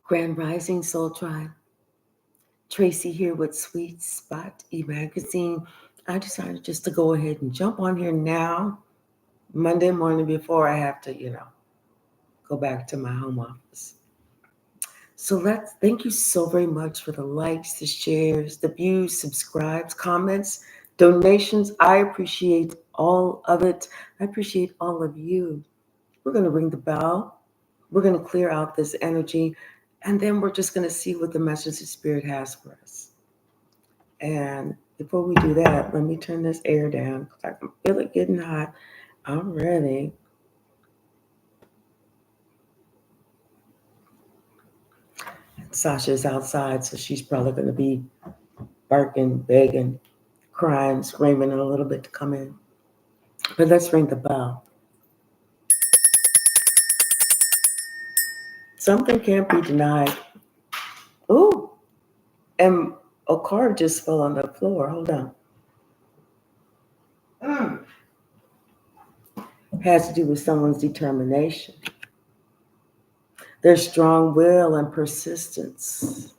Grand Rising Soul Tribe. Tracy here with Sweet Spot e-magazine. I decided just to go ahead and jump on here now, Monday morning before I have to, go back to my home office. So thank you so very much for the likes, the shares, the views, subscribes, comments, donations. I appreciate all of it. I appreciate all of you. We're going to ring the bell. We're going to clear out this energy. And then we're just going to see what the message of Spirit has for us. And before we do that, let me turn this air down because I can feel it getting hot already. Sasha's outside, so she's probably going to be barking, begging, crying, screaming in a little bit to come in. But let's ring the bell. Something can't be denied. Ooh, and a card just fell on the floor. Hold on. Has to do with someone's determination, their strong will and persistence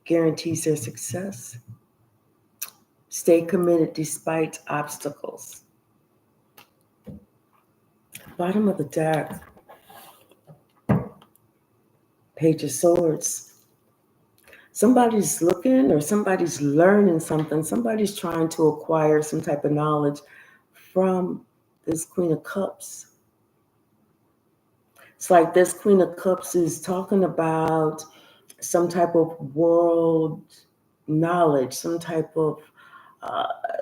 guarantees their success. Stay committed despite obstacles. Bottom of the deck, Page of Swords. Somebody's looking or somebody's learning something. Somebody's trying to acquire some type of knowledge from this Queen of Cups. It's like this Queen of Cups is talking about some type of world knowledge, some type of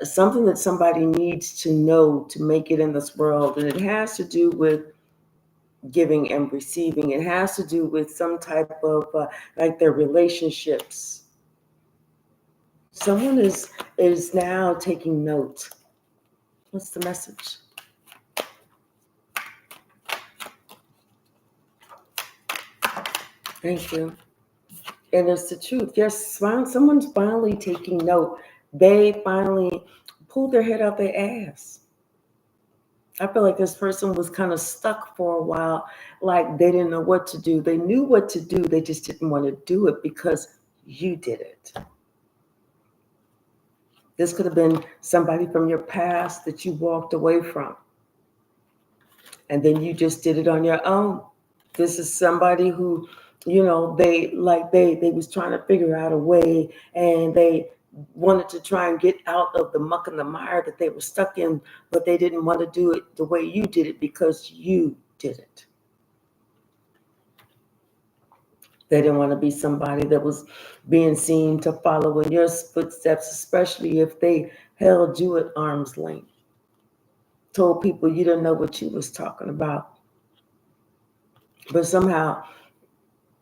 something that somebody needs to know to make it in this world. And it has to do with giving and receiving. It has to do with some type of like their relationships. Someone is now taking note. What's the message? Thank you. And it's the truth. Yes, someone's finally taking note. They finally pulled their head out their ass. I feel like this person was kind of stuck for a while, like they didn't know what to do. They knew what to do. They just didn't want to do it because you did it. This could have been somebody from your past that you walked away from. And then you just did it on your own. This is somebody who, they was trying to figure out a way, and they wanted to try and get out of the muck and the mire that they were stuck in, but they didn't want to do it the way you did it because you did it. They didn't want to be somebody that was being seen to follow in your footsteps, especially if they held you at arm's length. Told people you didn't know what you was talking about. But somehow,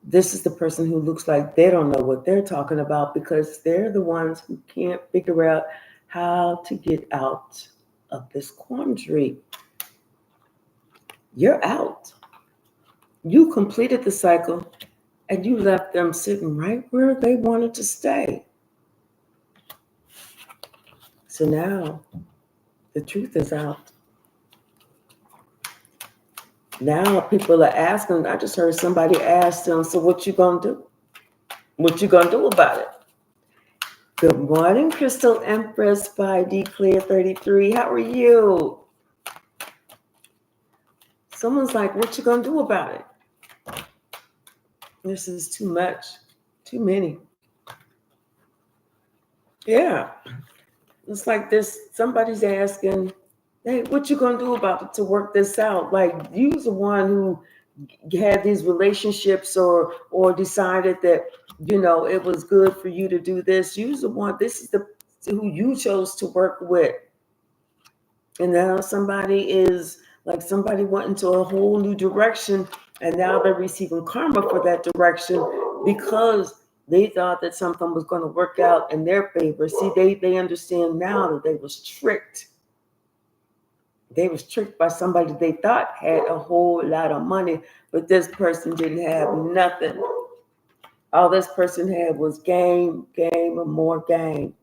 this is the person who looks like they don't know what they're talking about because they're the ones who can't figure out how to get out of this quandary. You're out. You completed the cycle and you left them sitting right where they wanted to stay. So now the truth is out. Now people are asking, I just heard somebody ask them, so what you gonna do? What you gonna do about it? Good morning, Crystal Empress by Declare 33. How are you? Someone's like, what you gonna do about it? This is too much, too many. Yeah, it's like this, somebody's asking, hey, what you gonna do about it to work this out? Like, you're the one who had these relationships or decided that, it was good for you to do this. You're the one, this is who you chose to work with. And now somebody went into a whole new direction, and now they're receiving karma for that direction because they thought that something was going to work out in their favor. See, they understand now that they was tricked. They was tricked by somebody they thought had a whole lot of money, but this person didn't have nothing. All this person had was game, and more game.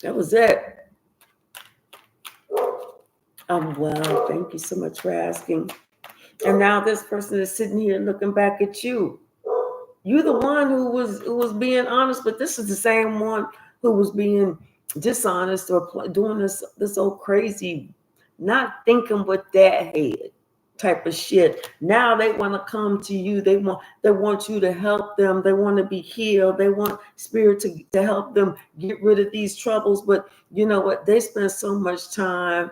That was it. I'm well. Thank you so much for asking. And now this person is sitting here looking back at you. You're the one who was being honest, but this is the same one who was being dishonest or doing this old crazy, not thinking with their head type of shit. Now they want to come to you. They want you to help them. They want to be healed. They want spirit to help them get rid of these troubles. But you know what? They spend so much time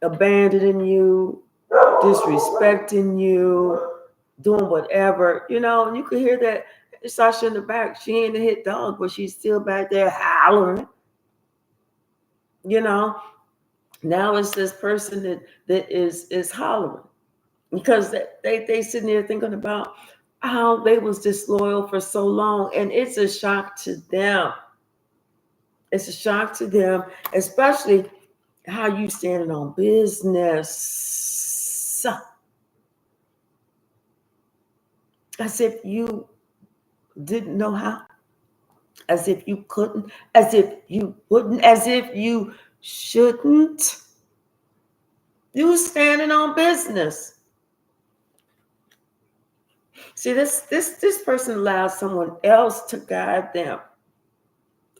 abandoning you, disrespecting you, doing whatever, and you could hear that Sasha in the back. She ain't a hit dog, but she's still back there hollering. Now it's this person that is hollering because they sitting there thinking about how they was disloyal for so long, and it's a shock to them. It's a shock to them, especially how you standing on business. As if you didn't know how, as if you couldn't, as if you wouldn't, as if you shouldn't. You standing on business. See, this person allowed someone else to guide them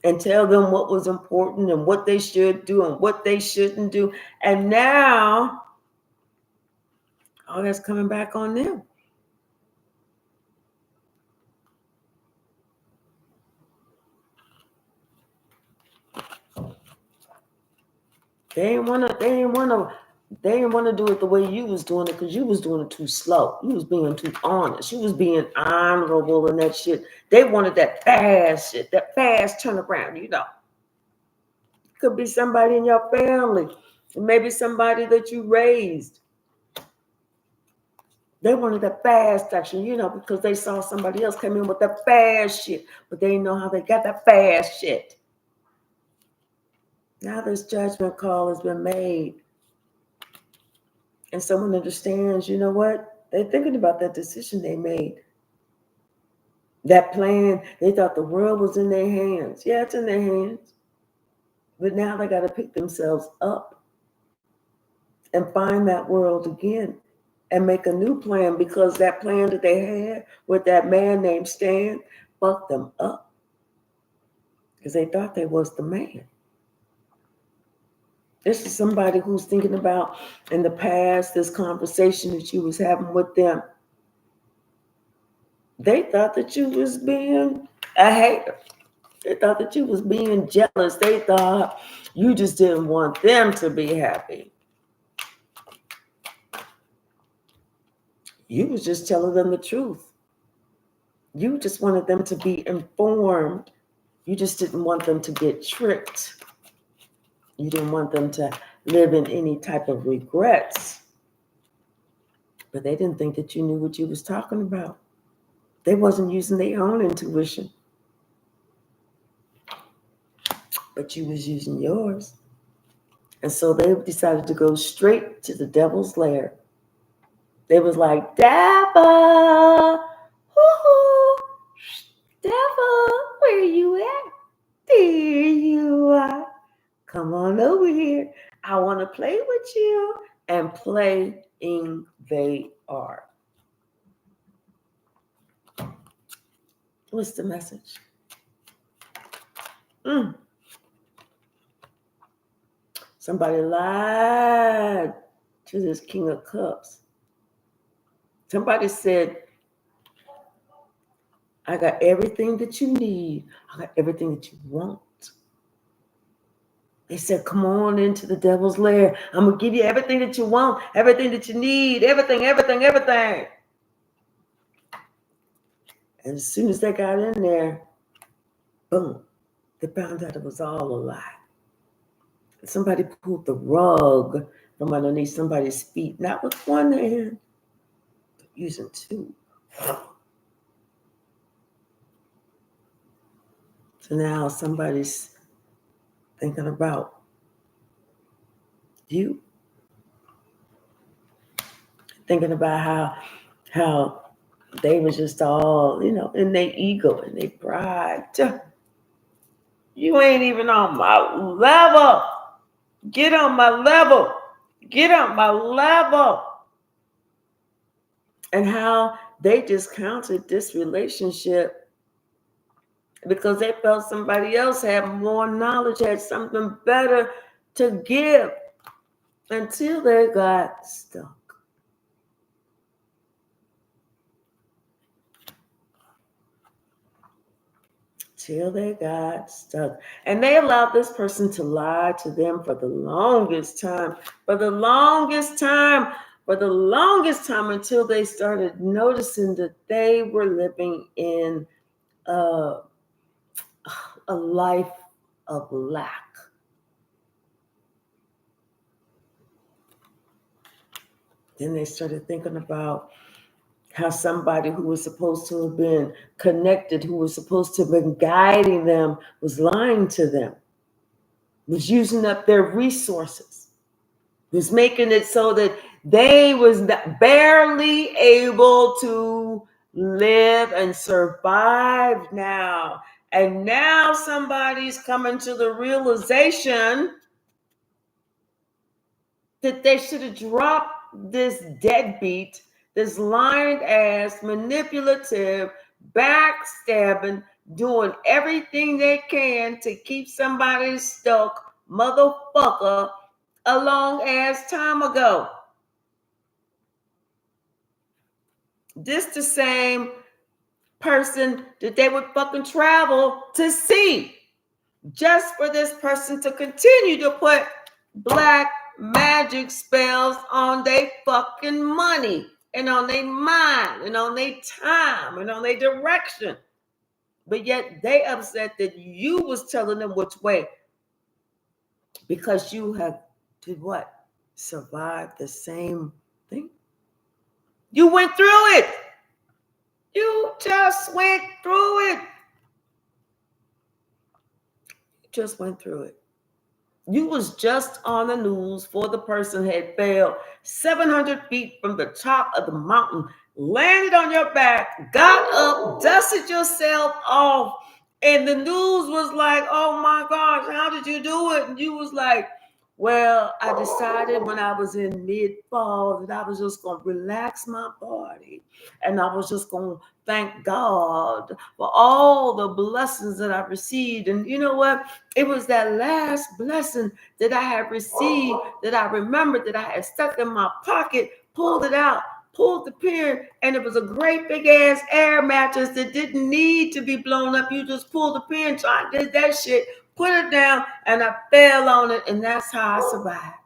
and tell them what was important and what they should do and what they shouldn't do. And now all that's coming back on them. They didn't want to do it the way you was doing it because you was doing it too slow. You was being too honest. You was being honorable and that shit. They wanted that fast shit, that fast turnaround, Could be somebody in your family, maybe somebody that you raised. They wanted that fast action, because they saw somebody else come in with that fast shit, but they didn't know how they got that fast shit. Now this judgment call has been made. And someone understands, you know what? They're thinking about that decision they made. That plan, they thought the world was in their hands. Yeah, it's in their hands. But now they got to pick themselves up and find that world again and make a new plan, because that plan that they had with that man named Stan fucked them up because they thought they was the man. This is somebody who's thinking about in the past, this conversation that you was having with them. They thought that you was being a hater. They thought that you was being jealous. They thought you just didn't want them to be happy. You was just telling them the truth. You just wanted them to be informed. You just didn't want them to get tricked. You didn't want them to live in any type of regrets. But they didn't think that you knew what you was talking about. They wasn't using their own intuition. But you was using yours. And so they decided to go straight to the devil's lair. They was like, devil, woo-hoo, devil, where you at? There you are. Come on over here. I want to play with you. And playing they are. What's the message? Somebody lied to this King of Cups. Somebody said, I got everything that you need. I got everything that you want. They said, come on into the devil's lair. I'm going to give you everything that you want, everything that you need, everything. And as soon as they got in there, boom, they found out it was all a lie. Somebody pulled the rug from underneath somebody's feet, not with one hand, but using two. So now somebody's thinking about you. Thinking about how they was just all, in their ego and their pride. You ain't even on my level. Get on my level. Get on my level. and how they discounted this relationship because they felt somebody else had more knowledge, had something better to give, until they got stuck. Till they got stuck. And they allowed this person to lie to them for the longest time, until they started noticing that they were living in a life of lack. Then they started thinking about how somebody who was supposed to have been connected, who was supposed to have been guiding them, was lying to them, was using up their resources, was making it so that they was barely able to live and survive now. And now somebody's coming to the realization that they should have dropped this deadbeat, this lying ass, manipulative, backstabbing, doing everything they can to keep somebody stuck motherfucker a long ass time ago. This the same person that they would fucking travel to see, just for this person to continue to put black magic spells on their fucking money and on their mind and on their time and on their direction. But yet they upset that you was telling them which way, because you have did what? Survived the same thing. You went through it. You just went through it. You just went through it. You was just on the news for the person had fell 700 feet from the top of the mountain, landed on your back, got up, dusted yourself off, and the news was like, oh my gosh, how did you do it? And you was like, well, I decided when I was in mid-fall that I was just going to relax my body, and I was just going to thank God for all the blessings that I received. And you know what? It was that last blessing that I had received that I remembered that I had stuck in my pocket, pulled it out, pulled the pin, and it was a great big ass air mattress that didn't need to be blown up. You just pulled the pin. So I did that shit, put it down, and I fell on it, and that's how I survived.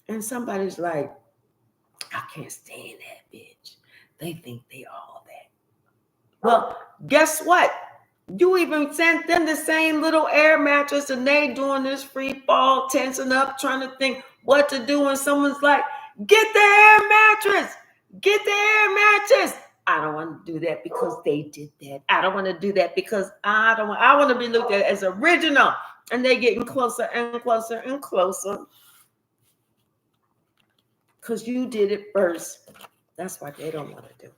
And somebody's like, I can't stand that bitch. They think they all that. Well, guess what? You even sent them the same little air mattress, and they doing this free fall, tensing up, trying to think what to do. And someone's like, get the air mattress. Get the air mattress. I don't want to do that because they did that. I don't want to do that because I want to be looked at as original. And they're getting closer and closer and closer because you did it first. That's why they don't want to do it.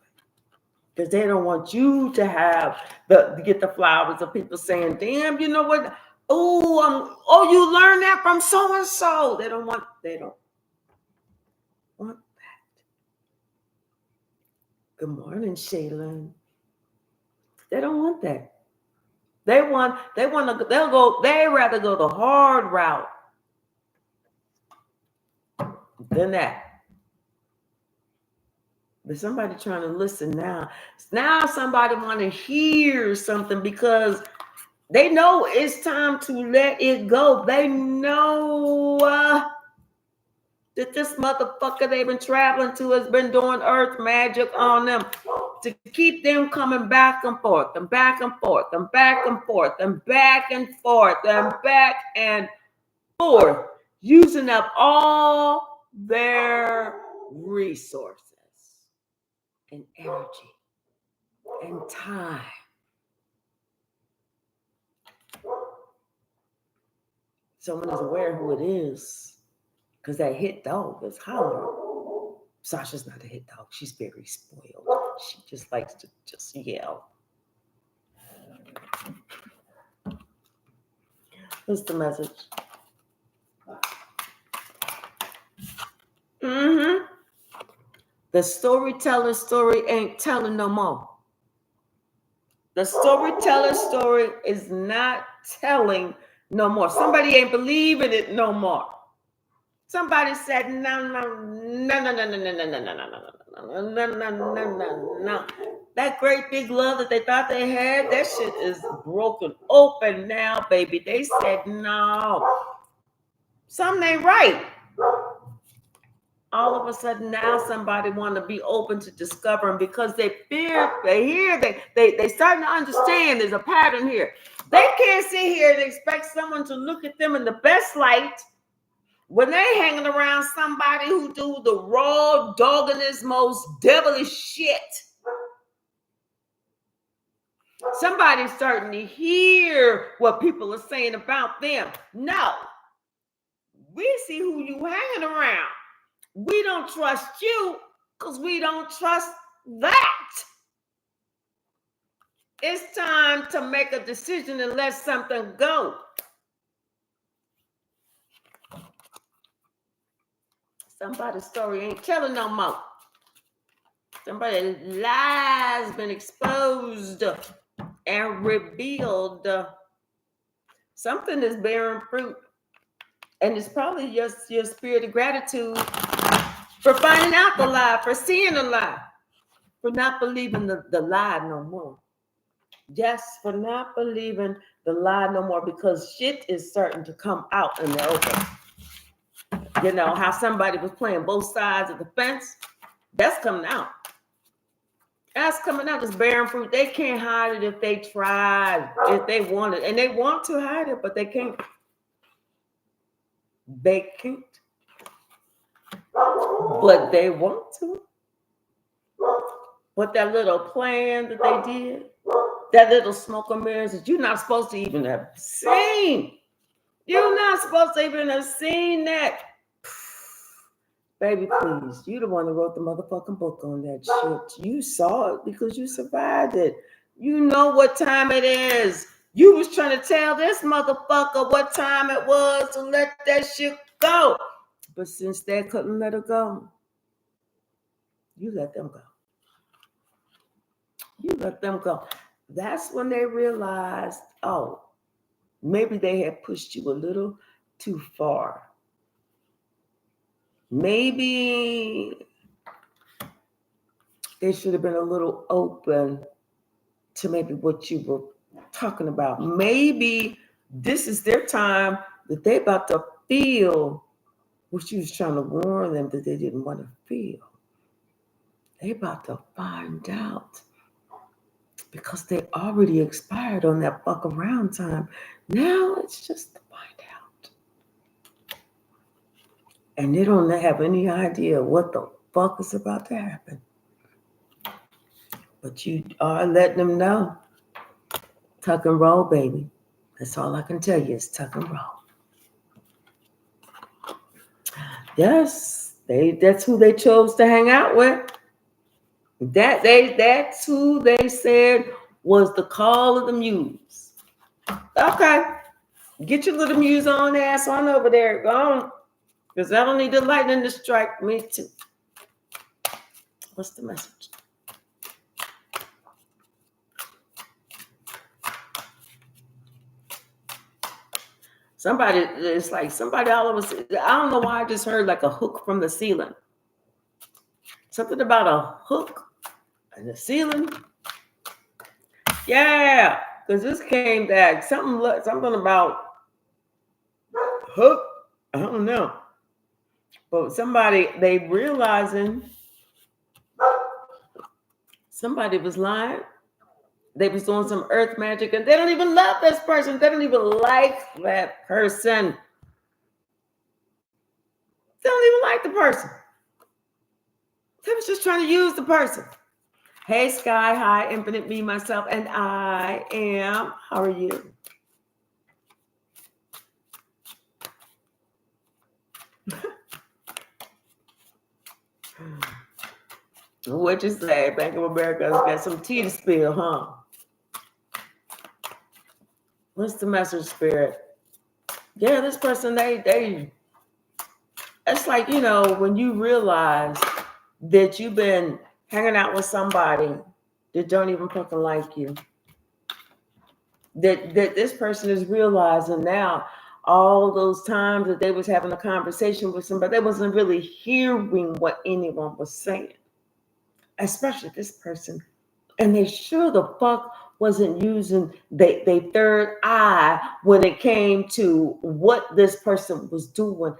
Because they don't want you to get the flowers of people saying, damn, you know what? Oh, you learned that from so-and-so. They don't want that. Good morning, Shaylin. They don't want that. They rather go the hard route than that. But somebody trying to listen now. Now somebody want to hear something because they know it's time to let it go. They know that this motherfucker they've been traveling to has been doing earth magic on them to keep them coming back and forth and back and forth and back and forth and back and forth and back and forth, using up all their resources and energy and time. Someone is aware who it is because that hit dog is hollering. Sasha's not a hit dog. She's very spoiled. She just likes to just yell. What's the message? The storyteller's story ain't telling no more. The storyteller's story is not telling no more. Somebody ain't believing it no more. Somebody said, no, no, no, no, no, no, no, no, no, no, no, no, no, no, no, no. That great big love that they thought they had, that shit is broken open now, baby. They said, no, something ain't right. All of a sudden now somebody want to be open to discovering because they fear, they starting to understand there's a pattern here. They can't sit here and expect someone to look at them in the best light when they hanging around somebody who do the raw, doggedest, most devilish shit. Somebody's starting to hear what people are saying about them. No, we see who you hanging around. We don't trust you because we don't trust that. It's time to make a decision and let something go. Somebody's story ain't telling no more. Somebody's lies been exposed and revealed. Something is bearing fruit. And it's probably just your spirit of gratitude for finding out the lie, for seeing the lie, for not believing the lie no more. Yes, for not believing the lie no more, because shit is starting to come out in the open. You know, how somebody was playing both sides of the fence, that's coming out. That's coming out, it's bearing fruit. They can't hide it if they tried, if they wanted. And they want to hide it, but they can't. They can't. But they want to. But that little plan that they did, that little smoke and mirrors that you're not supposed to even have seen. You're not supposed to even have seen that. Baby, please. You the one that wrote the motherfucking book on that shit. You saw it because you survived it. You know what time it is. You was trying to tell this motherfucker what time it was to let that shit go. But since they couldn't let it go, you let them go. You let them go. That's when they realized, oh, maybe they had pushed you a little too far. Maybe they should have been a little open to maybe what you were talking about. Maybe this is their time that they about to feel what you was trying to warn them that they didn't want to feel. They about to find out because they already expired on that fuck around time. Now it's just to find out. And they don't have any idea what the fuck is about to happen. But you are letting them know. Tuck and roll, baby. That's all I can tell you is tuck and roll. Yes, that's who they chose to hang out with. That's who they said was the call of the muse. Okay. Get your little muse on ass on over there. Go on. Because I don't need the lightning to strike me too. What's the message? Somebody, it's like somebody all of us, I don't know why I just heard like a hook from the ceiling. Something about a hook in the ceiling. Yeah, because this came back. Something about hook. I don't know. But somebody, they realizing somebody was lying. They was doing some earth magic and they don't even love this person. They don't even like that person. They don't even like the person. They was just trying to use the person. Hey, Sky High, Infinite Me, myself, and I am. How are you? What you say? Bank of America's got some tea to spill, huh? What's the message, Spirit? Yeah, this person, they it's like, you know, when you realize that you've been hanging out with somebody that don't even fucking like you. That this person is realizing now all those times that they was having a conversation with somebody, they wasn't really hearing what anyone was saying, especially this person. And they sure the fuck wasn't using their third eye when it came to what this person was doing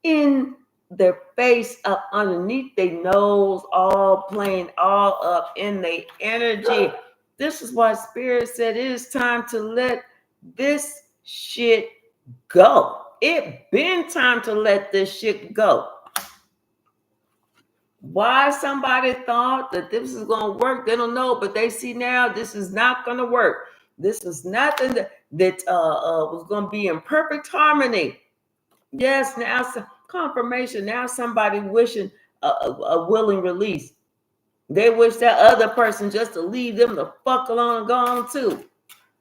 in their face, up underneath their nose, all playing all up in their energy. This is why Spirit said it is time to let this shit go. It been time to let this shit go. Why somebody thought that this is going to work, they don't know, but they see now this is not going to work. This was nothing that was going to be in perfect harmony. Yes, now some confirmation. Now somebody wishing a willing release. They wish that other person just to leave them the fuck alone and go on too.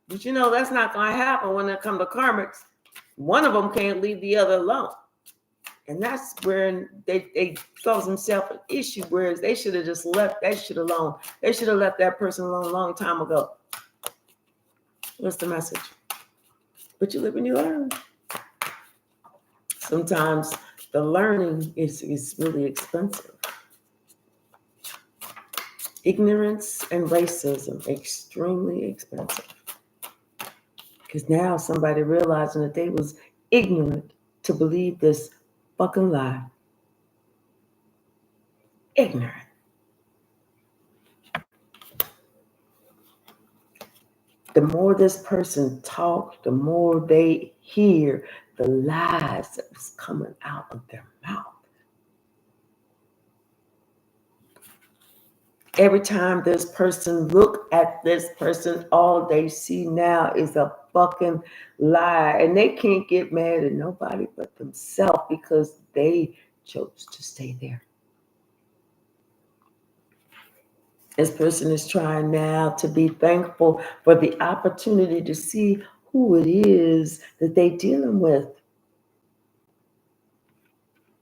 But you know that's not going to happen when it comes to karmics. One of them can't leave the other alone. And that's where they cause themselves an issue, whereas they should have just left that shit alone. They should have left that person alone a long time ago. What's the message? But you live and you learn. Sometimes the learning is really expensive. Ignorance and racism, extremely expensive. Because now somebody realizing that they was ignorant to believe this fucking lie. Ignorant. The more this person talks, the more they hear the lies that was coming out of their mouth. Every time this person look at this person, all they see now is a fucking lie. And they can't get mad at nobody but themselves because they chose to stay there. This person is trying now to be thankful for the opportunity to see who it is that they're dealing with.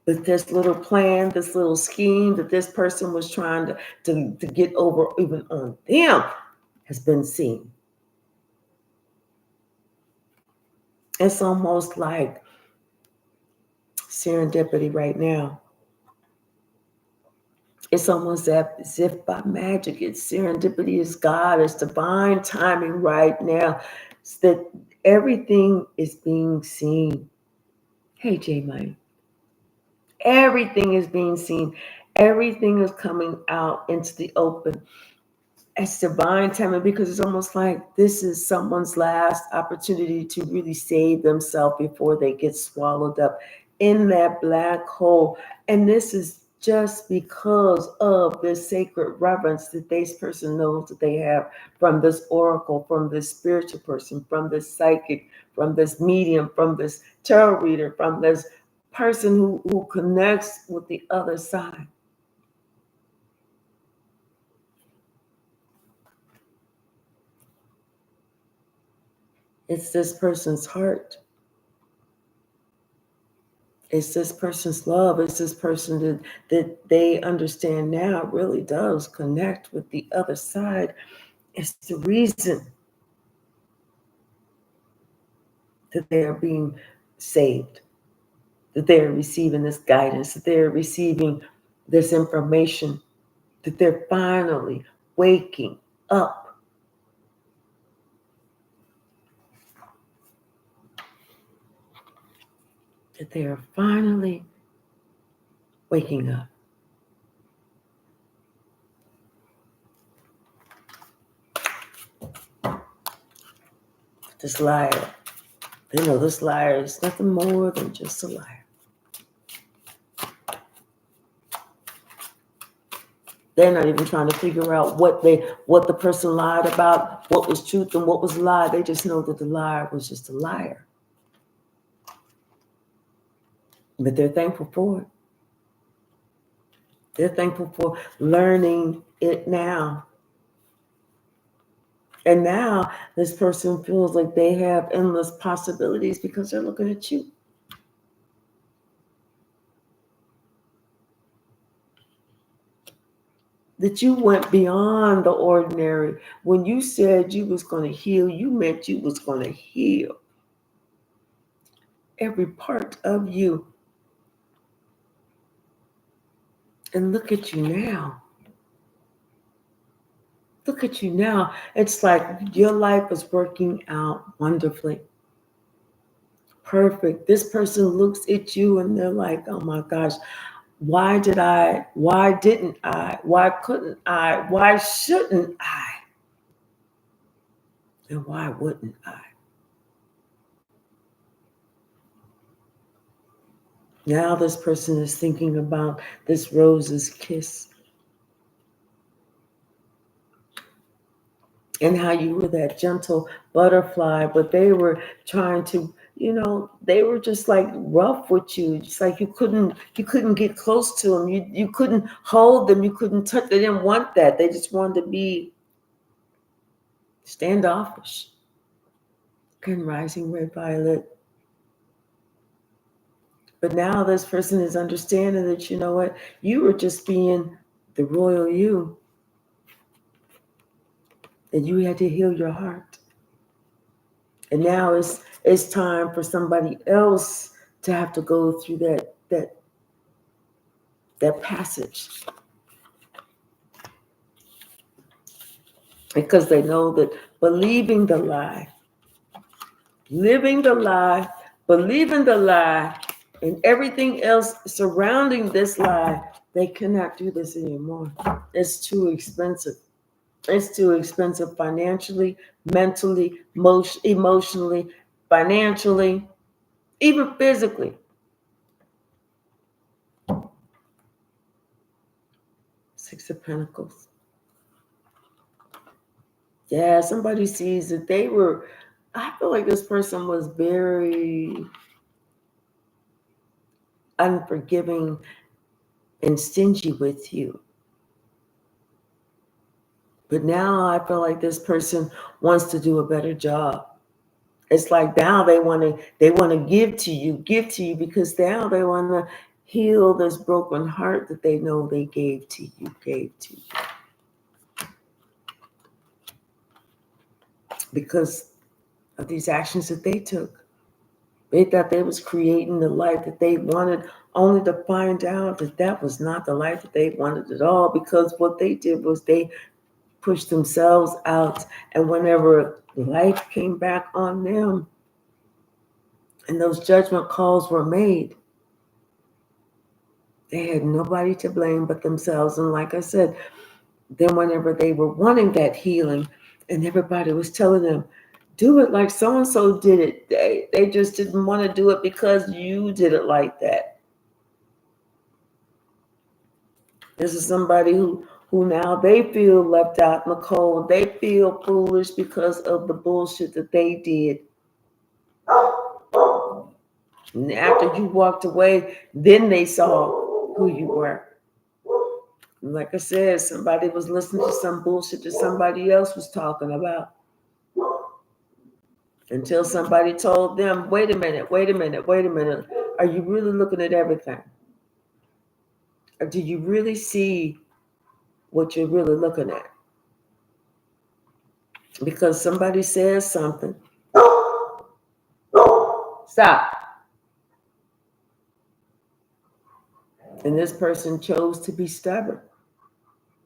But this little plan, this little scheme that this person was trying to get over even on them has been seen. It's almost like serendipity right now. It's almost as if by magic, it's serendipity, is God, it's divine timing right now. It's that everything is being seen. Hey, J-Mine. Everything is being seen. Everything is coming out into the open. It's divine timing because it's almost like this is someone's last opportunity to really save themselves before they get swallowed up in that black hole. And this is just because of this sacred reverence that this person knows that they have from this oracle, from this spiritual person, from this psychic, from this medium, from this tarot reader, from this person who connects with the other side. It's this person's heart. It's this person's love. It's this person that they understand now really does connect with the other side. It's the reason that they are being saved, that they're receiving this guidance, that they're receiving this information, that they're finally waking up. That they are finally waking up. This liar, they know this liar is nothing more than just a liar. They're not even trying to figure out what the person lied about, what was truth and what was lie. They just know that the liar was just a liar. But they're thankful for it. They're thankful for learning it now. And now this person feels like they have endless possibilities because they're looking at you. that you went beyond the ordinary. When you said you was going to heal, you meant you was going to heal every part of you. And look at you now. Look at you now. It's like your life is working out wonderfully. Perfect. This person looks at you and they're like, oh my gosh, why didn't I? Why couldn't I? Why shouldn't I? And why wouldn't I? Now this person is thinking about this rose's kiss and how you were that gentle butterfly, but they were trying to, they were just like rough with you. Just like you couldn't get close to them. You couldn't hold them. You couldn't touch. They didn't want that. They just wanted to be standoffish. And rising red violet. But now this person is understanding that, you know what, you were just being the royal you. And you had to heal your heart. And now it's time for somebody else to have to go through that passage. Because they know that believing the lie, living the lie, believing the lie, and everything else surrounding this lie, they cannot do this anymore. It's too expensive. It's too expensive financially, mentally, emotionally, financially, even physically. Six of Pentacles. Yeah, somebody sees that I feel like this person was very unforgiving and stingy with you. But now I feel like this person wants to do a better job. It's like now they want to give to you because now they want to heal this broken heart that they know they gave to you. Because of these actions that they took. They thought they was creating the life that they wanted, only to find out that was not the life that they wanted at all, because what they did was they pushed themselves out, and whenever life came back on them and those judgment calls were made, they had nobody to blame but themselves. And like I said, then whenever they were wanting that healing and everybody was telling them, do it like so-and-so did it, they just didn't want to do it because you did it like that. This is somebody who now they feel left out in the cold. They feel foolish because of the bullshit that they did. And after you walked away, then they saw who you were. And like I said, somebody was listening to some bullshit that somebody else was talking about. Until somebody told them, wait a minute. Are you really looking at everything? Or do you really see what you're really looking at? Because somebody says something. Stop. And this person chose to be stubborn.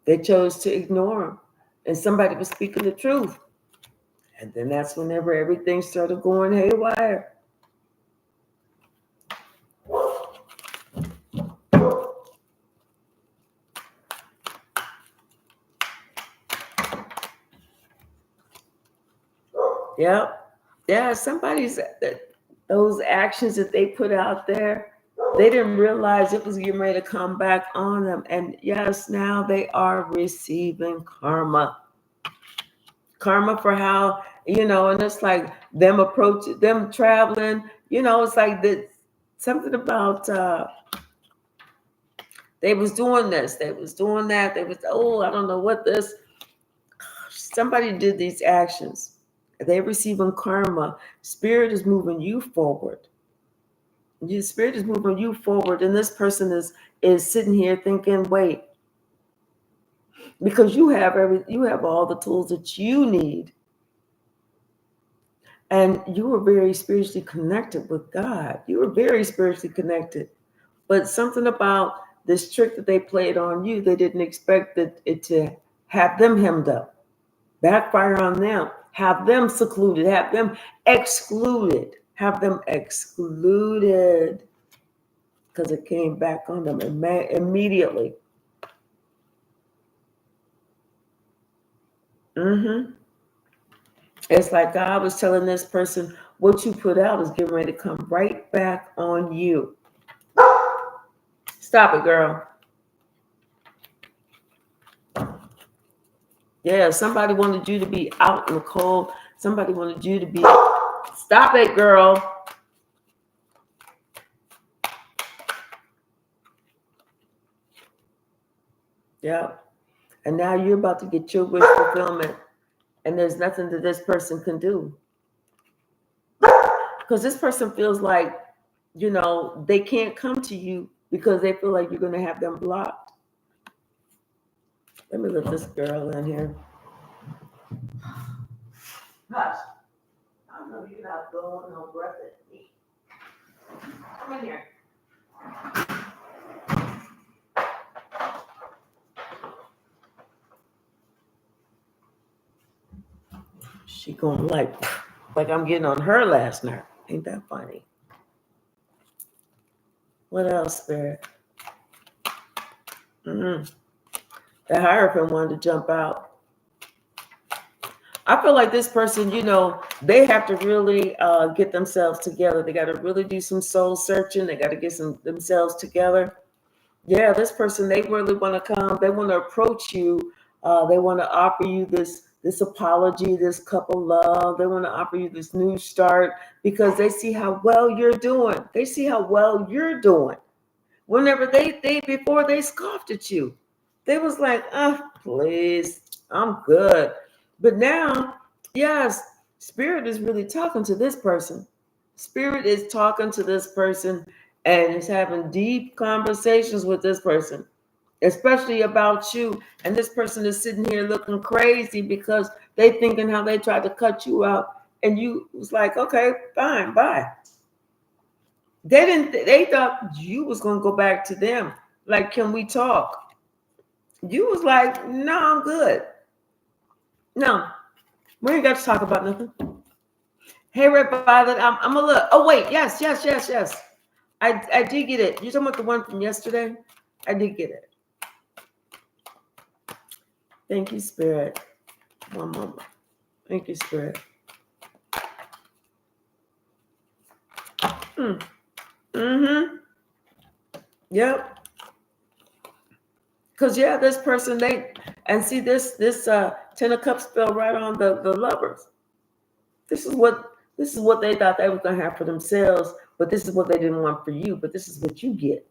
They chose to ignore him. And somebody was speaking the truth. And then that's whenever everything started going haywire. Yep. Yeah, those actions that they put out there, they didn't realize it was getting ready to come back on them. And yes, now they are receiving karma. Karma for how, and it's like them traveling, it's like something about, they was doing this, they was doing that, I don't know what this, somebody did these actions. They're receiving karma. Spirit is moving you forward. Your spirit is moving you forward, and this person is sitting here thinking, wait, because you have all the tools that you need. And you were very spiritually connected with God. You were very spiritually connected. But something about this trick that they played on you, they didn't expect it to have them hemmed up, backfire on them, have them secluded, have them excluded, because it came back on them immediately. It's like God was telling this person, what you put out is getting ready to come right back on you. Stop it, girl. Yeah, somebody wanted you to be out in the cold. Somebody wanted you to be... Stop it, girl. Yeah. And now you're about to get your wish fulfillment. And there's nothing that this person can do. Because this person feels like, they can't come to you because they feel like you're going to have them blocked. Let me let this girl in here. Hush. I know you're not blowing no breath at me. Come in here. She going like I'm getting on her last nerve. Ain't that funny? What else, Spirit? The Hierophant wanted to jump out. I feel like this person, they have to really get themselves together. They got to really do some soul searching. They got to get themselves together. Yeah, this person, they really want to come. They want to approach you. They want to offer you this apology, this couple love. They want to offer you this new start because they see how well you're doing. They see how well you're doing. Whenever before they scoffed at you, they was like, please, I'm good. But now, yes, Spirit is really talking to this person. Spirit is talking to this person and is having deep conversations with this person, especially about you. And this person is sitting here looking crazy because they thinking how they tried to cut you out. And you was like, okay, fine, bye. They thought you was going to go back to them. Like, can we talk? You was like, no, I'm good. No, we ain't got to talk about nothing. Hey, Red Violet, I'm a little... Oh, wait, yes. I did get it. You're talking about the one from yesterday? I did get it. Thank you, Spirit. One moment. Thank you, Spirit. Yep. Because, this person, this 10 of Cups fell right on the Lovers. This is what they thought they were going to have for themselves, but this is what they didn't want for you, but this is what you get.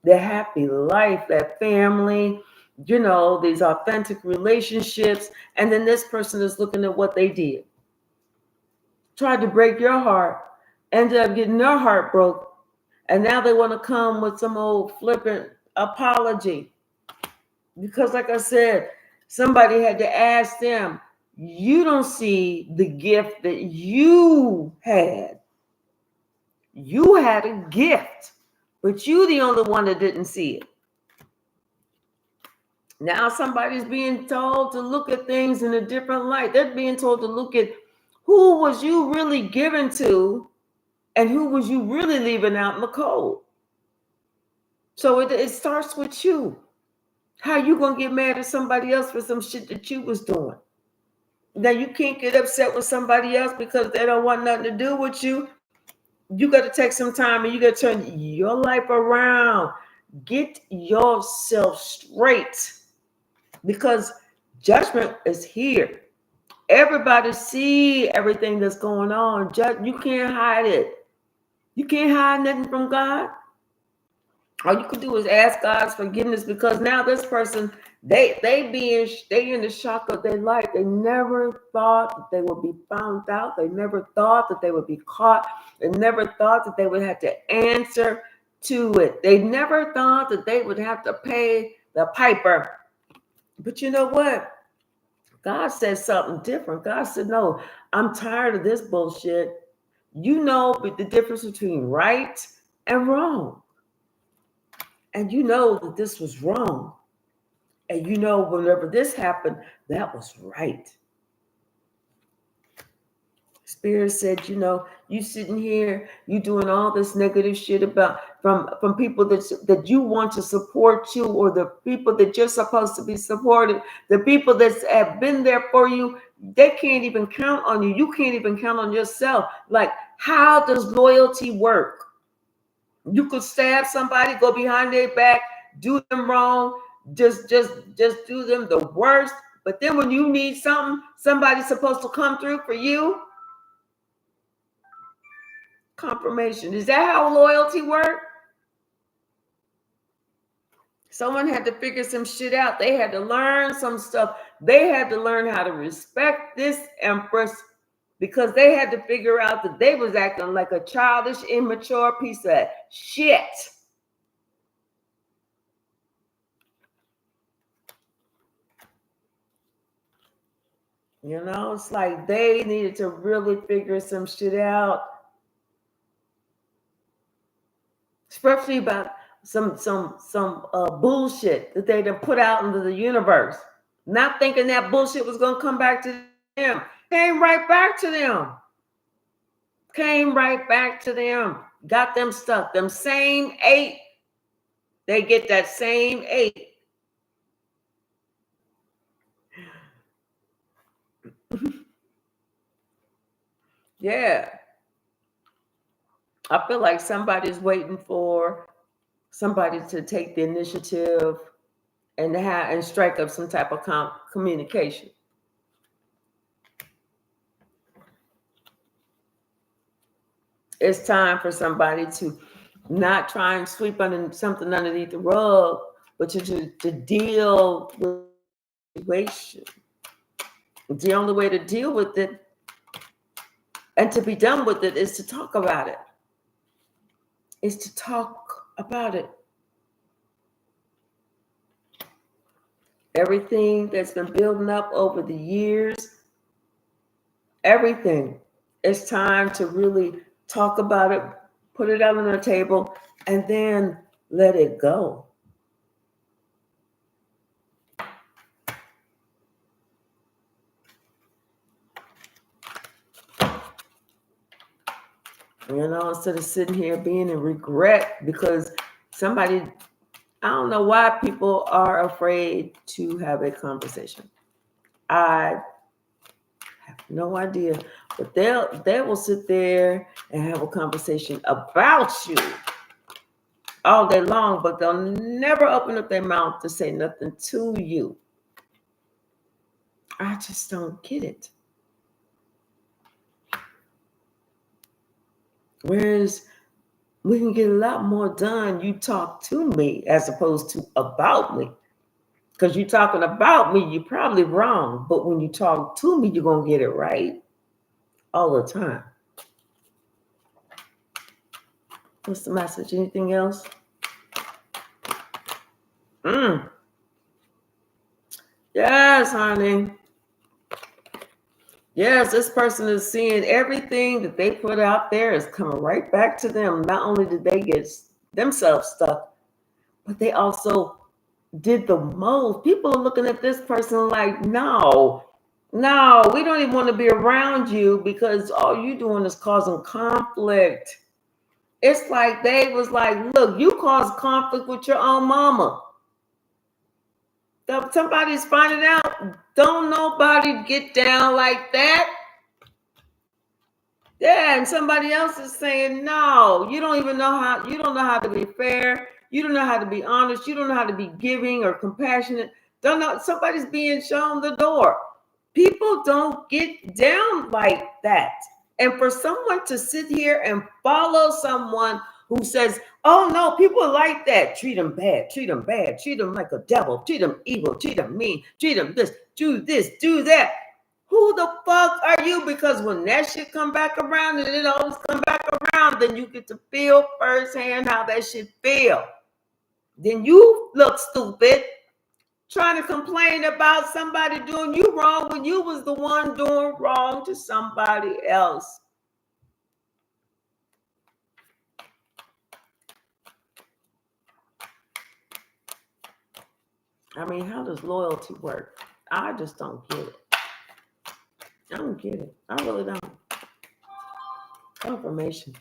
Their happy life, that family, these authentic relationships. And then this person is looking at what they did. Tried to break your heart, ended up getting their heart broke. And now they want to come with some old flippant apology. Because like I said, somebody had to ask them, you don't see the gift that you had. You had a gift, but you the only one that didn't see it. Now somebody's being told to look at things in a different light. They're being told to look at who was you really given to and who was you really leaving out in the cold. So it starts with you. How you going to get mad at somebody else for some shit that you was doing? Now you can't get upset with somebody else because they don't want nothing to do with you. You got to take some time and you got to turn your life around. Get yourself straight because judgment is here. Everybody see everything that's going on. You can't hide it. You can't hide nothing from God. All you could do is ask God's forgiveness because now this person, they in the shock of their life. They never thought that they would be found out. They never thought that they would be caught. They never thought that they would have to answer to it. They never thought that they would have to pay the piper. But you know what? God said something different. God said, no, I'm tired of this bullshit. You know the difference between right and wrong. And you know that this was wrong. And you know, whenever this happened, that was right. Spirit said, you know, you sitting here, you doing all this negative shit about from people that you want to support you, or the people that you're supposed to be supported, the people that have been there for you, they can't even count on you. You can't even count on yourself. Like, how does loyalty work? You could stab somebody, go behind their back, do them wrong, just do them the worst. But then when you need something, somebody's supposed to come through for you. Confirmation. Is that how loyalty works? Someone had to figure some shit out. They had to learn some stuff. They had to learn how to respect this empress, because they had to figure out that they was acting like a childish, immature piece of shit. You know, it's like they needed to really figure some shit out, especially about some bullshit that they done put out into the universe, not thinking that bullshit was gonna come back to them. Came right back to them. Came right back to them. Got them stuck. Them same 8. They get that same 8. Yeah. I feel like somebody's waiting for somebody to take the initiative and strike up some type of communication. It's time for somebody to not try and sweep something underneath the rug, but to deal with the situation. The only way to deal with it and to be done with it is to talk about it. Is to talk about it. Everything that's been building up over the years, everything. It's time to really talk about it, put it out on the table, and then let it go. You know, instead of sitting here being in regret because somebody, I don't know why people are afraid to have a conversation. I have no idea. But they will sit there and have a conversation about you all day long, but they'll never open up their mouth to say nothing to you. I just don't get it. Whereas we can get a lot more done. You talk to me as opposed to about me. Because you're talking about me, you're probably wrong. But when you talk to me, you're going to get it right all the time. What's the message? Anything else? Yes, honey. Yes, this person is seeing everything that they put out there is coming right back to them. Not only did they get themselves stuck, but they also did the most. People are looking at this person like, no, we don't even want to be around you because all you're doing is causing conflict. It's like they was like, look, you cause conflict with your own mama. Somebody's finding out, don't nobody get down like that. Yeah, and somebody else is saying, no, you don't know how to be fair. You don't know how to be honest. You don't know how to be giving or compassionate. Don't know, somebody's being shown the door. People don't get down like that. And for someone to sit here and follow someone who says, oh no, people are like that. Treat them bad, treat them like a devil, treat them evil, treat them mean, treat them this, do that. Who the fuck are you? Because when that shit come back around, and it always come back around, then you get to feel firsthand how that shit feel. Then you look stupid. trying to complain about somebody doing you wrong when you was the one doing wrong to somebody else. I mean, how does loyalty work? I just don't get it. I don't get it. I really don't. Confirmation.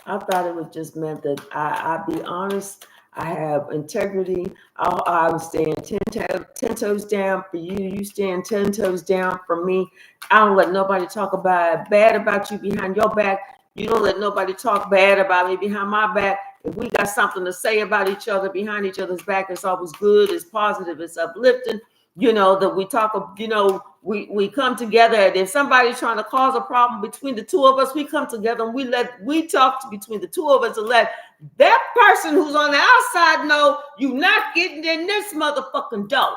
I thought it would just meant that I'd be honest. I have integrity. I would stand 10 toes down for you. You stand 10 toes down for me. I don't let nobody talk bad about you behind your back. You don't let nobody talk bad about me behind my back. If we got something to say about each other behind each other's back, it's always good, it's positive, it's uplifting. That we talk, we come together. And if somebody's trying to cause a problem between the two of us, we come together and we talk between the two of us and let that person who's on the outside know you're not getting in this motherfucking dough.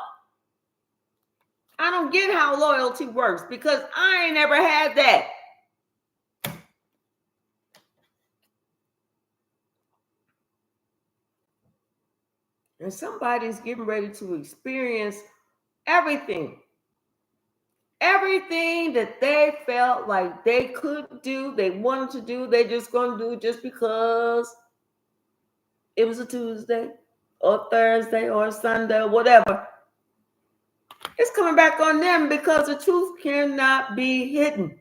I don't get how loyalty works because I ain't ever had that. And somebody's getting ready to experience everything that they felt like they could do, they wanted to do, they just gonna do just because it was a Tuesday or Thursday or Sunday or whatever. It's coming back on them because the truth cannot be hidden.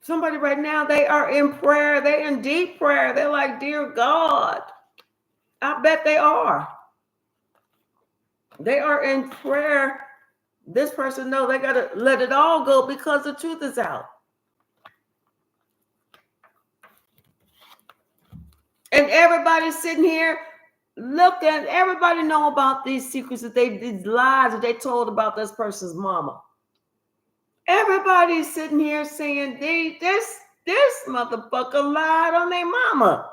Somebody right now, they are in prayer. They're in deep prayer. They're like, dear God. I bet they are. They are in prayer. This person knows they got to let it all go because the truth is out. And everybody's sitting here looking. Everybody know about these secrets these lies that they told about this person's mama. Everybody's sitting here saying this motherfucker lied on their mama.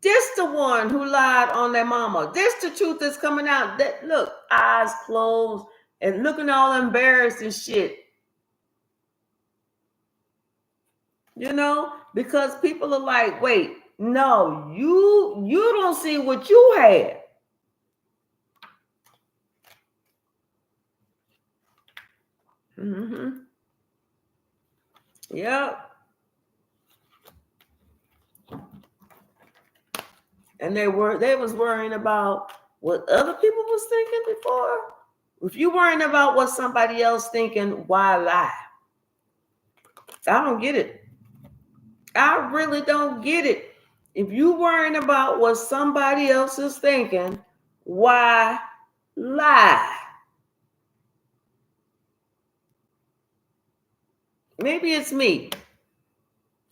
This the one who lied on their mama. This the truth that's coming out. That look, eyes closed and looking all embarrassed and shit. Because people are like, wait, no, you don't see what you had. Mm-hmm. Yep. And they was worrying about what other people was thinking before. If you worrying about what somebody else thinking, why lie? I don't get it. I really don't get it. If you worrying about what somebody else is thinking, why lie? Maybe it's me.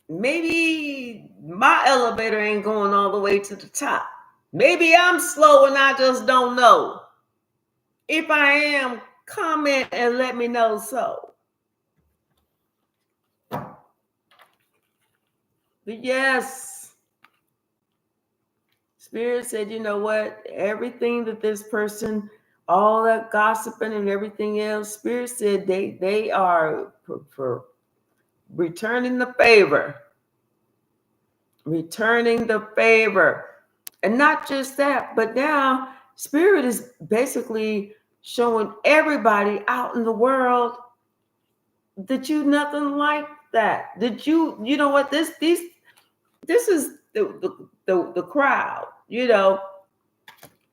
Maybe my elevator ain't going all the way to the top. Maybe I'm slow and I just don't know. If I am, comment and let me know so. But yes, Spirit said, you know what? Everything that this person, all that gossiping and everything else, Spirit said they are for returning the favor. Returning the favor. And not just that, but now Spirit is basically showing everybody out in the world that you nothing like that. That you know what, this is the crowd,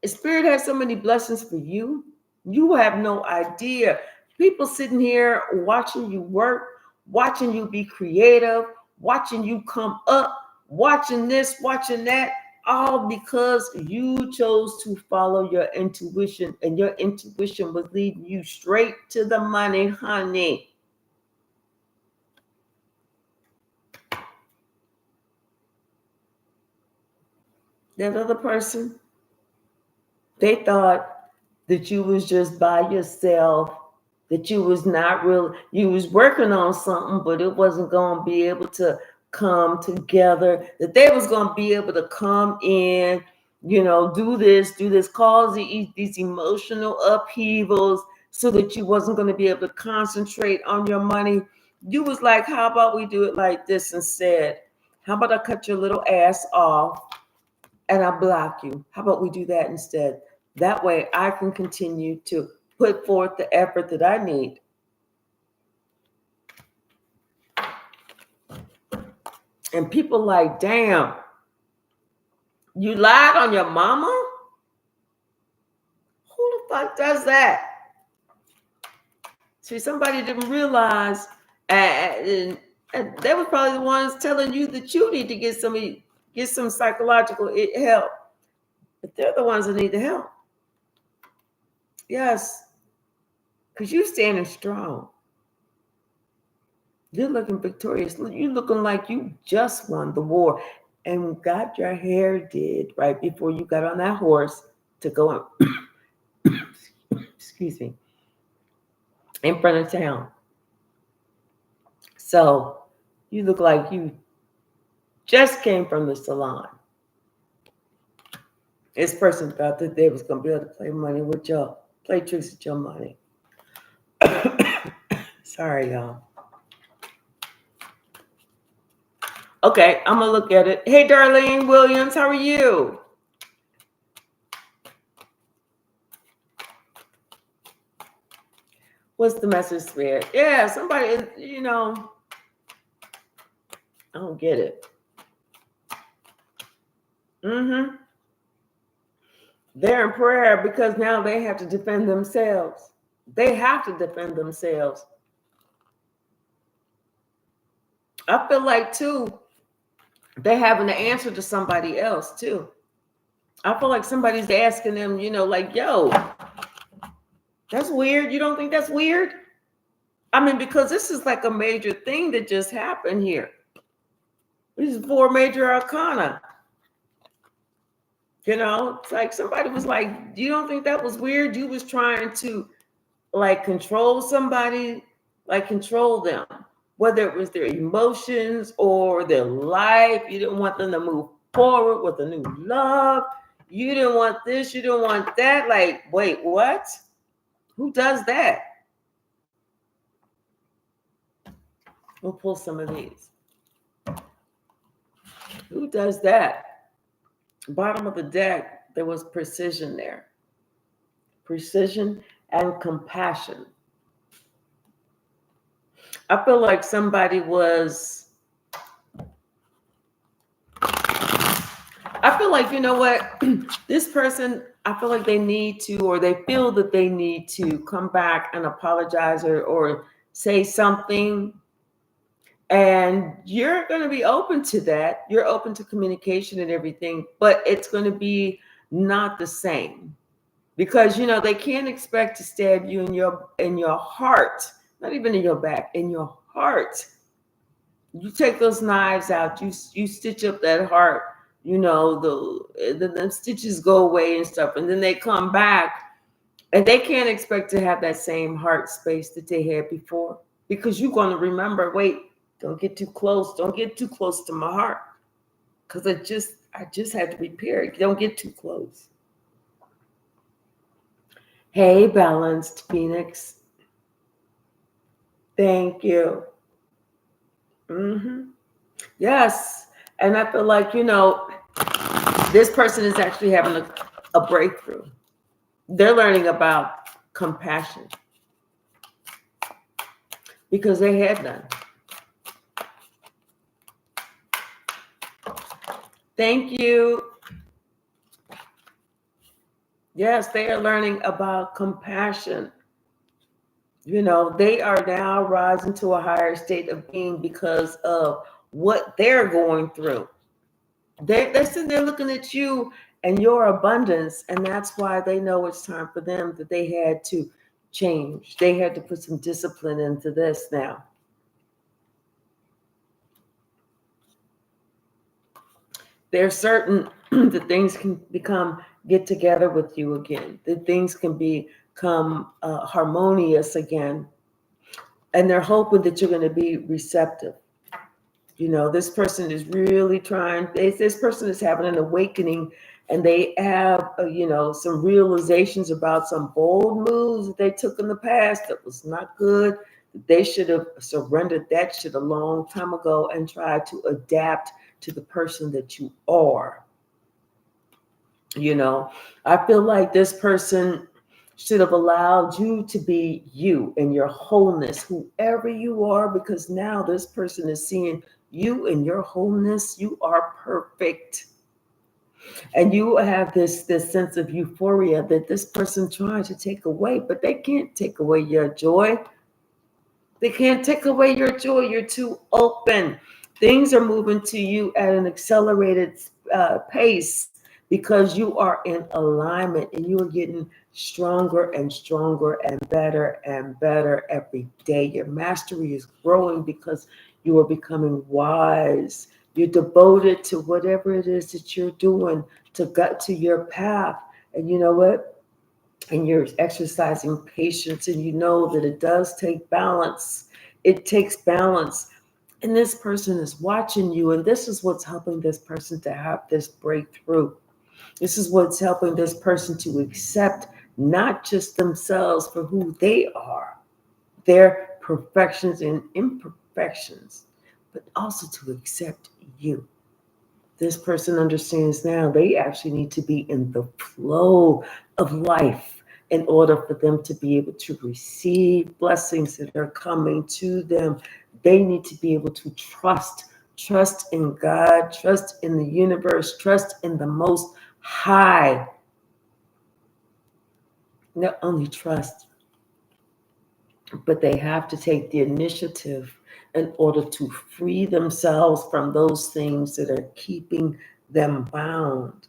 Spirit has so many blessings for you. You have no idea. People sitting here watching you work, watching you be creative, watching you come up, watching this, watching that, all because you chose to follow your intuition, and your intuition was leading you straight to the money, honey. That other person, they thought that you was just by yourself, that you was not real, you was working on something, but it wasn't going to be able to come together, that they was going to be able to come in, do this, cause these emotional upheavals so that you wasn't going to be able to concentrate on your money. You was like, how about we do it like this instead? How about I cut your little ass off and I block you. How about we do that instead? That way I can continue to put forth the effort that I need. And people like, damn, you lied on your mama? Who the fuck does that? See, somebody didn't realize, and they were probably the ones telling you that you need to get some psychological help. But they're the ones that need the help. Yes, because you're standing strong. You're looking victorious. You're looking like you just won the war and got your hair did right before you got on that horse to go in, excuse me, in front of town. So you look like you just came from the salon. This person thought that they was going to be able to play tricks with your money. Sorry, y'all. Okay, I'm going to look at it. Hey, Darlene Williams, how are you? What's the message thread? Yeah, somebody, I don't get it. They're in prayer because now they have to defend themselves. They have to defend themselves. I feel like, too, they're having to answer to somebody else, too. I feel like somebody's asking them, like, yo, that's weird. You don't think that's weird? I mean, because this is like a major thing that just happened here. These are 4 major arcana. It's like somebody was like, you don't think that was weird? You was trying to like control somebody, like control them, whether it was their emotions or their life. You didn't want them to move forward with a new love. You didn't want this, you didn't want that. Like, wait, what? Who does that? We'll pull some of these. Who does that? Bottom of the deck, there was precision there. Precision and compassion. I feel like somebody was... I feel like, you know what? This person, I feel like they need to, or they feel that they need to come back and apologize or say something. And you're going to be open to that. You're open to communication and everything, but it's going to be not the same because, they can't expect to stab you in your heart, not even in your back, in your heart. You take those knives out, you stitch up that heart, the stitches go away and stuff, and then they come back and they can't expect to have that same heart space that they had before because you're going to remember, wait, don't get too close. Don't get too close to my heart because I just had to repair it. Don't get too close. Hey, Balanced Phoenix. Thank you. Yes. And I feel like, this person is actually having a breakthrough. They're learning about compassion because they had none. Thank you. Yes, they are learning about compassion. They are now rising to a higher state of being because of what they're going through. They're sitting there looking at you and your abundance, and that's why they know it's time for them that they had to change. They had to put some discipline into this now. There's certain that things can get together with you again, that things can become harmonious again. And they're hoping that you're going to be receptive. This person is really trying, this person is having an awakening and they have, some realizations about some bold moves that they took in the past that was not good. They should have surrendered that shit a long time ago and tried to adapt to the person that you are. You know, I feel like this person should have allowed you to be you in your wholeness, whoever you are, because now this person is seeing you in your wholeness. You are perfect. And you have this sense of euphoria that this person trying to take away, but they can't take away your joy. They can't take away your joy. You're too open. Things are moving to you at an accelerated pace because you are in alignment and you are getting stronger and stronger and better every day. Your mastery is growing because you are becoming wise. You're devoted to whatever it is that you're doing to gut to your path. And you know what? And you're exercising patience, and you know that it does take balance. It takes balance. And this person is watching you, and this is what's helping this person to have this breakthrough. This is what's helping this person to accept not just themselves for who they are, their perfections and imperfections, but also to accept you. This person understands now they actually need to be in the flow of life in order for them to be able to receive blessings that are coming to them. They need to be able to trust in God, trust in the universe, trust in the Most High. Not only trust, but they have to take the initiative in order to free themselves from those things that are keeping them bound.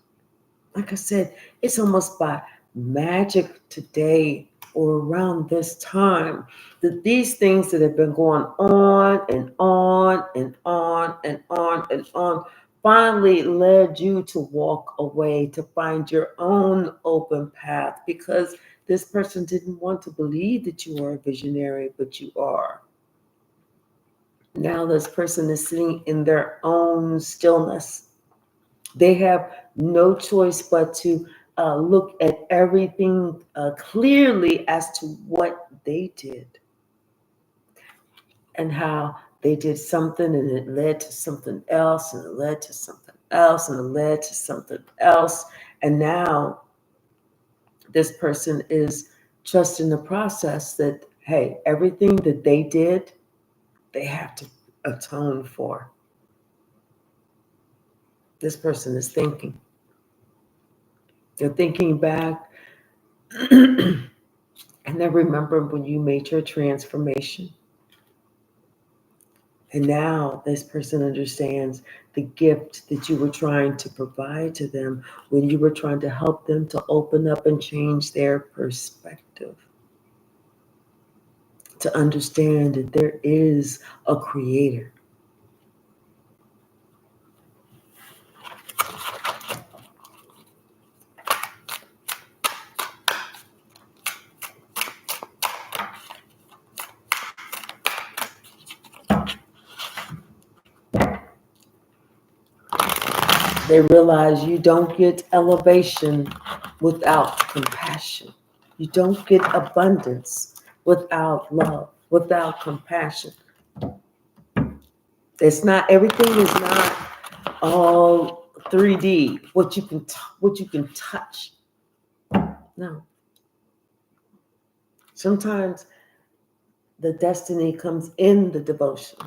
Like I said, it's almost by magic today or around this time that these things that have been going on and on and on and on and on finally led you to walk away to find your own open path, because this person didn't want to believe that you are a visionary, but you are. Now this person is sitting in their own stillness. They have no choice but to look at everything clearly as to what they did and how they did something and it led to something else and it led to something else and it led to something else. And now this person is trusting the process that, hey, everything that they did, they have to atone for. This person is thinking. They're thinking back and they remember when you made your transformation. And now this person understands the gift that you were trying to provide to them when you were trying to help them to open up and change their perspective. To understand that there is a creator. They realize you don't get elevation without compassion. You don't get abundance without love, without compassion. It's not, everything is not all 3D, what you can touch. No. Sometimes the destiny comes in the devotion.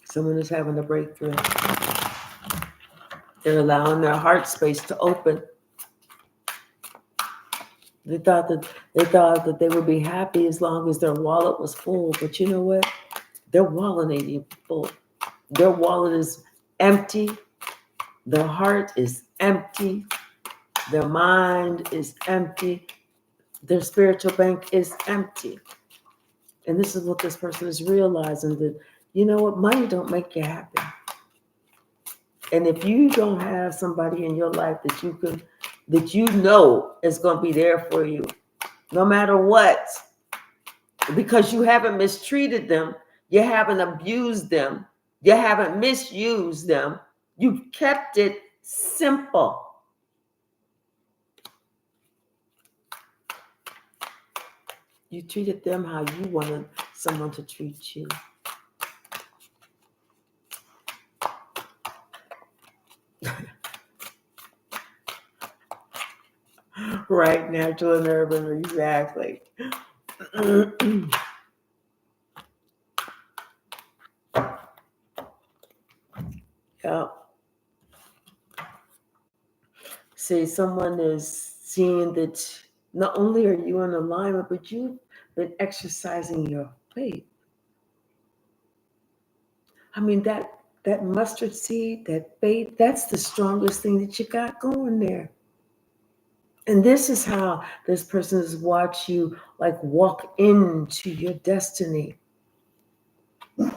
Someone is having a breakthrough. They're allowing their heart space to open. They thought that they would be happy as long as their wallet was full. But you know what? Their wallet ain't even full. Their wallet is empty. Their heart is empty. Their mind is empty. Their spiritual bank is empty. And this is what this person is realizing, that, you know what, money don't make you happy. And if you don't have somebody in your life that you know is going to be there for you, no matter what, because you haven't mistreated them, you haven't abused them, you haven't misused them, you've kept it simple. You treated them how you want to someone to treat you. Right, natural and urban, exactly. Yeah. See, someone is seeing that not only are you in alignment, but you've been exercising your faith. I mean, that mustard seed, that faith, that's the strongest thing that you got going there. And this is how this person has watched you like walk into your destiny. Like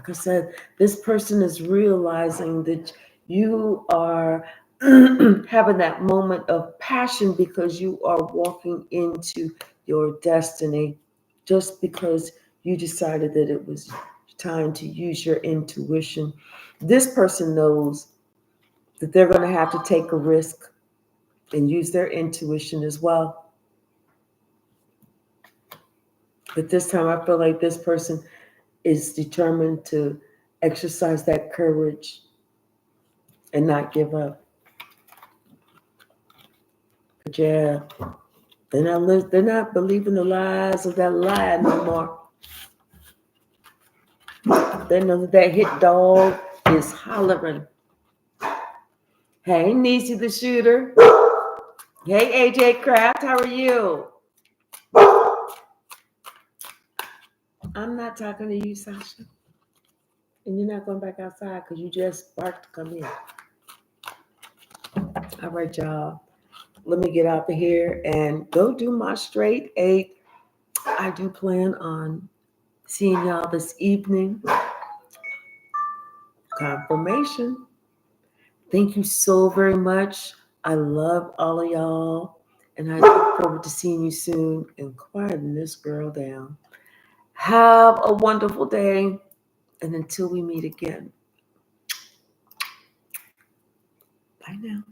I said, this person is realizing that you are having that moment of passion because you are walking into your destiny just because you decided that it was time to use your intuition. This person knows that they're going to have to take a risk and use their intuition as well. But this time I feel like this person is determined to exercise that courage and not give up. But yeah, they're not believing the lies of that lie no more. They know that hit dog is hollering. Hey, Niecy the shooter. Hey, AJ Kraft, how are you? I'm not talking to you, Sasha. And you're not going back outside because you just barked to come in. All right, y'all. Let me get out of here and go do my straight 8. I do plan on seeing y'all this evening. Confirmation. Thank you so very much. I love all of y'all. And I look forward to seeing you soon and quieting this girl down. Have a wonderful day. And until we meet again, bye now.